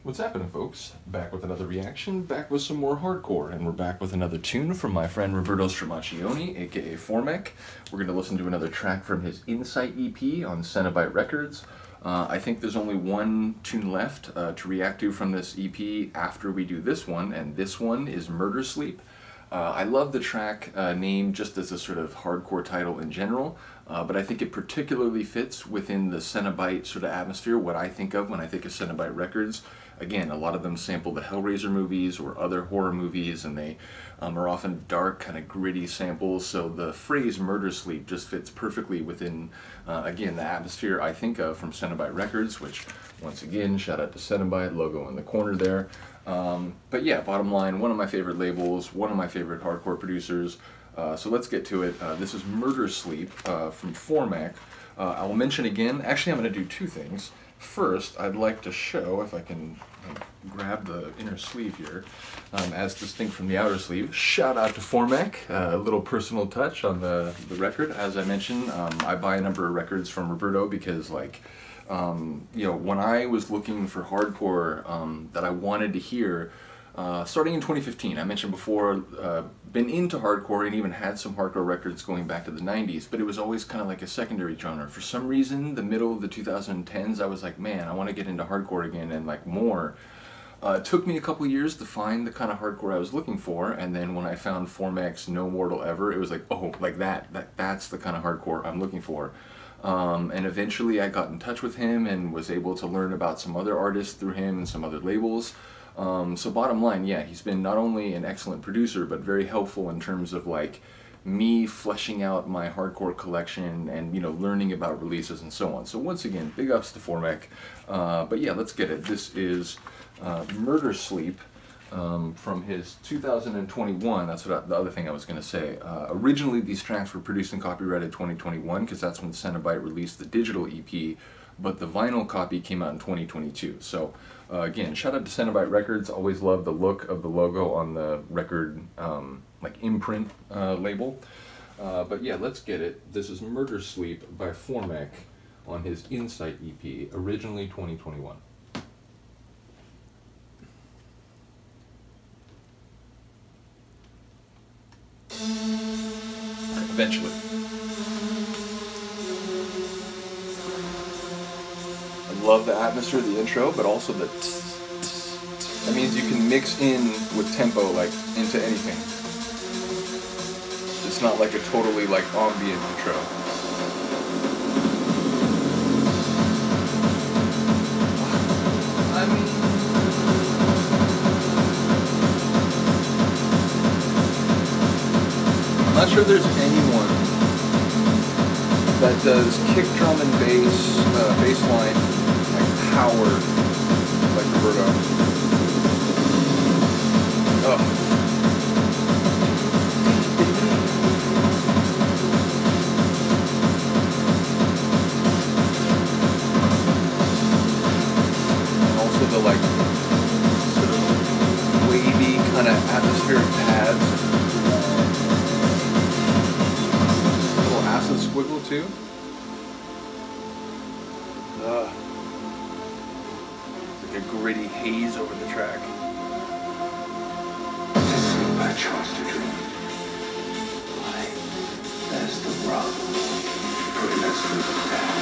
What's happening, folks? Back with another reaction, back with some more hardcore, and we're back with another tune from my friend Roberto Stramaccioni, aka Formek. We're going to listen to another track from his Insight EP on Cenobite Records. I think there's only one tune left to react to from this EP after we do this one, and this one is Murder Sleep. I love the track name just as a sort of hardcore title in general, but I think it particularly fits within the Cenobite sort of atmosphere, what I think of when I think of Cenobite Records. Again, a lot of them sample the Hellraiser movies or other horror movies, and they are often dark, kind of gritty samples, so the phrase Murder Sleep just fits perfectly within, again, the atmosphere I think of from Cenobite Records, which, once again, shout out to Cenobite, logo in the corner there. But yeah, bottom line, one of my favorite labels, one of my favorite hardcore producers, so let's get to it. This is Murder Sleep from Formek. I'll mention again, actually I'm going to do two things. First, I'd like to show, if I can grab the inner sleeve here, as distinct from the outer sleeve. Shout out to Formek, a little personal touch on the record. As I mentioned, I buy a number of records from Roberto because, like, you know, when I was looking for hardcore that I wanted to hear, starting in 2015, I mentioned before, been into hardcore and even had some hardcore records going back to the 90s, but it was always kind of like a secondary genre. For some reason, the middle of the 2010s, I was like, man, I want to get into hardcore again and like more. It took me a couple years to find the kind of hardcore I was looking for, and then when I found Formek's No Mortal Ever, it was like, oh, like that's the kind of hardcore I'm looking for. And eventually I got in touch with him and was able to learn about some other artists through him and some other labels. So bottom line, yeah, he's been not only an excellent producer, but very helpful in terms of like me fleshing out my hardcore collection and, you know, learning about releases and so on. So once again, big ups to Formek. But yeah, let's get it. This is Murder Sleep from his 2021. That's what the other thing I was going to say. Originally, these tracks were produced and copyrighted 2021 because that's when Cenobite released the digital EP, but the vinyl copy came out in 2022. So again, shout out to Cenobite Records. Always love the look of the logo on the record, like imprint label. But yeah, let's get it. This is Murder Sleep by Formek on his Insight EP, originally 2021. Eventually. I love the atmosphere of the intro, but also the that means you can mix in with tempo like into anything. It's not like a totally like ambient intro. I mean, I'm not sure there's anyone that does kick drum and bass line like power like Roberto. Oh. And also the like sort of wavy kind of atmospheric pads. Acid squiggle too. It's like a gritty haze over the track. I trust to dream. Why? That's the problem. Putting us through the path.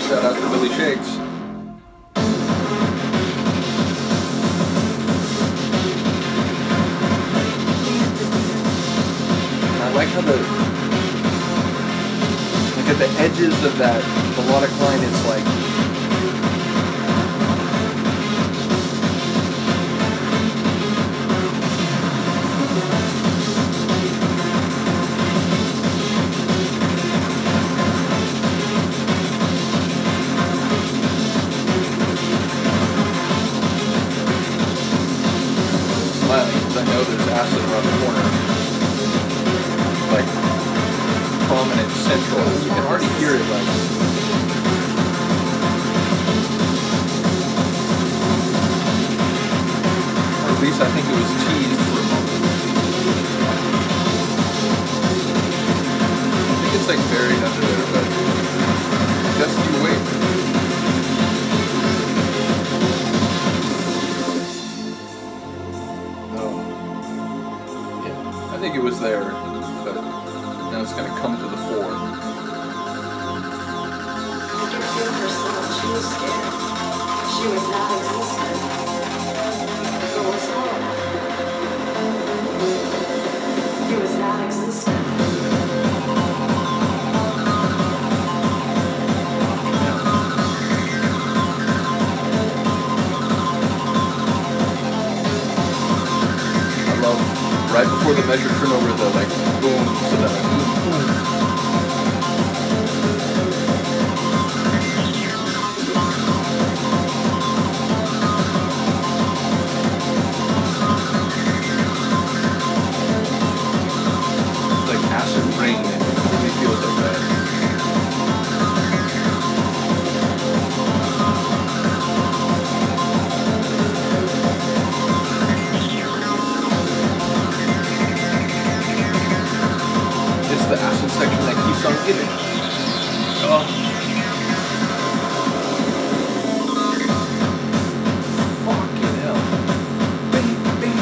Shout out to Billy Shakes. I like how at the edges of that melodic line, it's like smiling because I know there's acid around the corner, like prominent central. You can already hear it, like, or at least I think it was teased for a moment. I think it's like buried under there, but just you wait. was there, but now it's going to come to the fore. I could feel her soul. She was scared. She was not existent. It was home. He was not existent. Right before the measure turnover, the like boom, so that like boom. Like acid rain, it really feels like that. The acid section that keeps on giving. Oh. Fucking hell. Bing, bing.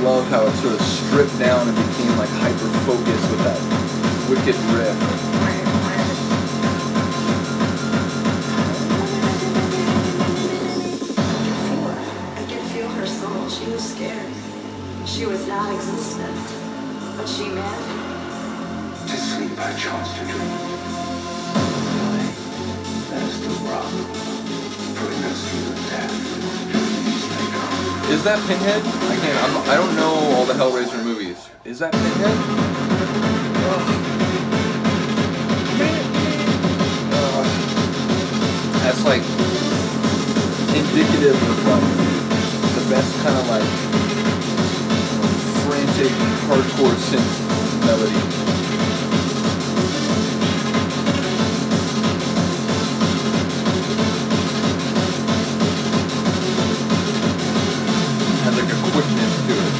Love how it sort of stripped down and became like hyper-focused with that wicked riff. She was scared. She was non-existent. But she meant To sleep I chose to dream. That's the rub. Putting us through the death. Is that Pinhead? I don't know all the Hellraiser movies. Is that Pinhead? That's like indicative of like the best kind of like frantic hardcore synth melody. Has like a quickness to it.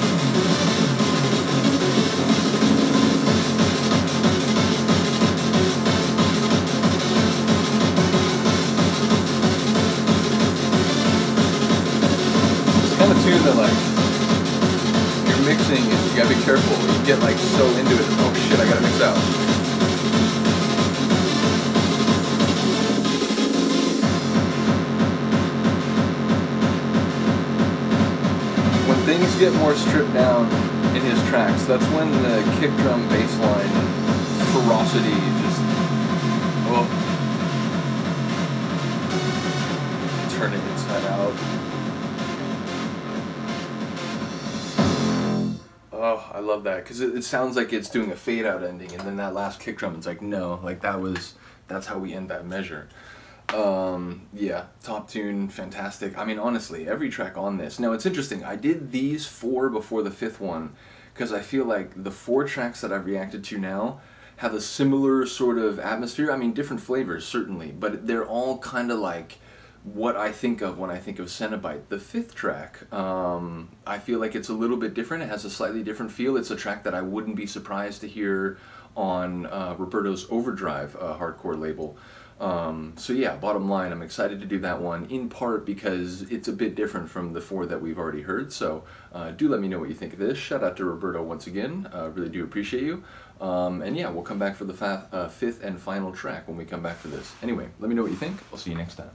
Kind of tune that like you're mixing and you gotta be careful. You get like so into it. Oh shit, I gotta mix out. When things get more stripped down in his tracks, that's when the kick drum bass line ferocity just turn it inside out. Oh, I love that because it sounds like it's doing a fade out ending, and then that last kick drum, it's like no, like that's how we end that measure. Yeah, top tune, fantastic. I mean, honestly, every track on this. Now, it's interesting. I did these 4 before the 5th one because I feel like the 4 tracks that I've reacted to now have a similar sort of atmosphere. I mean, different flavors, certainly, but they're all kind of like what I think of when I think of Cenobite. The 5th track, I feel like it's a little bit different. It has a slightly different feel. It's a track that I wouldn't be surprised to hear on Roberto's Overdrive hardcore label. So yeah, bottom line, I'm excited to do that one, in part because it's a bit different from the 4 that we've already heard. So do let me know what you think of this. Shout out to Roberto once again. Really do appreciate you. And yeah, we'll come back for the 5th and final track when we come back for this. Anyway, let me know what you think. I'll see you next time.